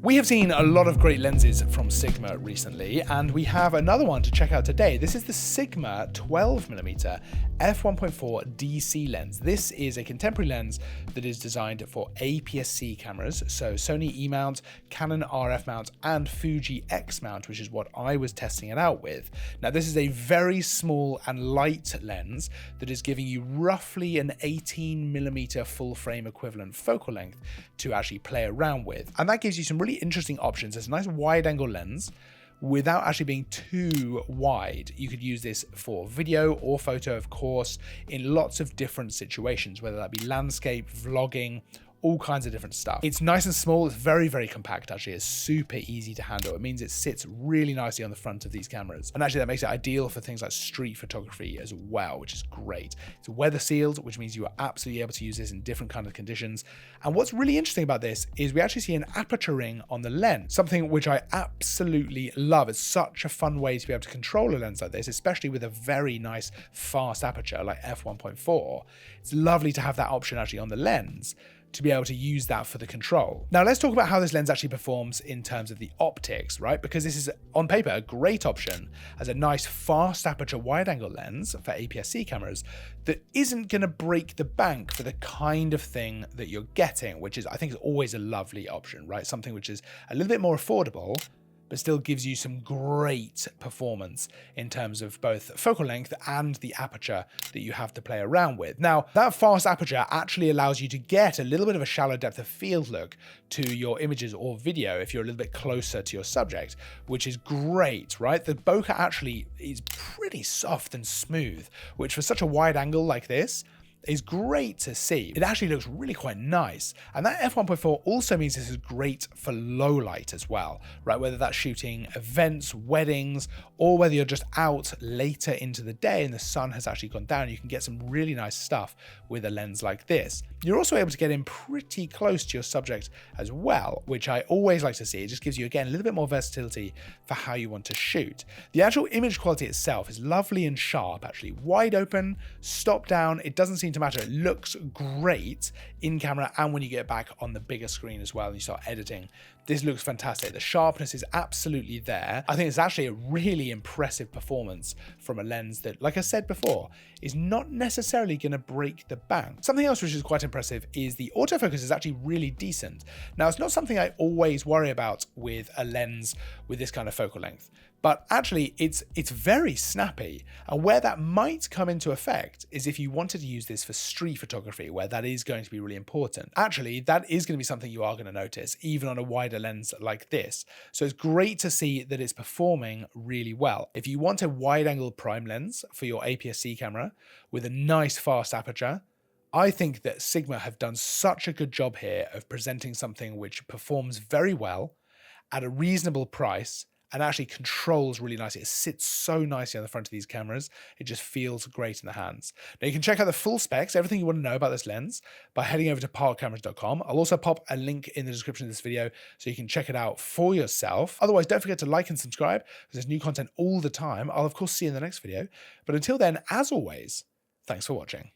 We have seen a lot of great lenses from Sigma recently, and we have another one to check out today. This is the Sigma 12mm f1.4 DC lens. This is a contemporary lens that is designed for APS-C cameras, so Sony E mount, Canon RF mount, and Fuji X mount, which is what I was testing it out with. Now, this is a very small and light lens that is giving you roughly an 18mm full frame equivalent focal length to actually play around with, and that gives you some really interesting options. It's a nice wide angle lens without actually being too wide. You could use this for video or photo, of course, in lots of different situations, whether that be landscape, vlogging, all kinds of different stuff. It's nice and small. It's very, very compact, actually. It's super easy to handle. It means it sits really nicely on the front of these cameras. And actually that makes it ideal for things like street photography as well, which is great. It's weather sealed, which means you are absolutely able to use this in different kinds of conditions. And what's really interesting about this is we actually see an aperture ring on the lens, something which I absolutely love. It's such a fun way to be able to control a lens like this, especially with a very nice fast aperture like f1.4. It's lovely to have that option actually on the lens, to be able to use that for the control. Now let's talk about how this lens actually performs in terms of the optics, right? Because this is on paper a great option as a nice fast aperture wide angle lens for APS-C cameras that isn't going to break the bank for the kind of thing that you're getting, which is, I think, is always a lovely option, right? Something which is a little bit more affordable, but still gives you some great performance in terms of both focal length and the aperture that you have to play around with. Now, that fast aperture actually allows you to get a little bit of a shallow depth of field look to your images or video if you're a little bit closer to your subject, which is great, right? The bokeh actually is pretty soft and smooth, which for such a wide angle like this, is great to see. It actually looks really quite nice. And that f1.4 also means this is great for low light as well, right? Whether that's shooting events, weddings, or whether you're just out later into the day and the sun has actually gone down, you can get some really nice stuff with a lens like this. You're also able to get in pretty close to your subject as well, which I always like to see. It just gives you, again, a little bit more versatility for how you want to shoot. The actual image quality itself is lovely and sharp, actually. Wide open, stop down, it doesn't seem to matter. It looks great in camera and when you get back on the bigger screen as well and you start editing. This looks fantastic. The sharpness is absolutely there. I think it's actually a really impressive performance from a lens that, like I said before, is not necessarily going to break the bank. Something else which is quite impressive is the autofocus is actually really decent. Now, it's not something I always worry about with a lens with this kind of focal length, but actually it's very snappy. And where that might come into effect is if you wanted to use this for street photography, where that is going to be really important. Actually, that is going to be something you are going to notice, even on a wider lens like this. So it's great to see that it's performing really well. If you want a wide angle prime lens for your APS-C camera with a nice fast aperture, I think that Sigma have done such a good job here of presenting something which performs very well at a reasonable price and actually controls really nicely. It sits so nicely on the front of these cameras. It just feels great in the hands. Now you can check out the full specs, everything you want to know about this lens, by heading over to parkcameras.com. I'll also pop a link in the description of this video so you can check it out for yourself. Otherwise, don't forget to like and subscribe because there's new content all the time. I'll of course see you in the next video. But until then, as always, thanks for watching.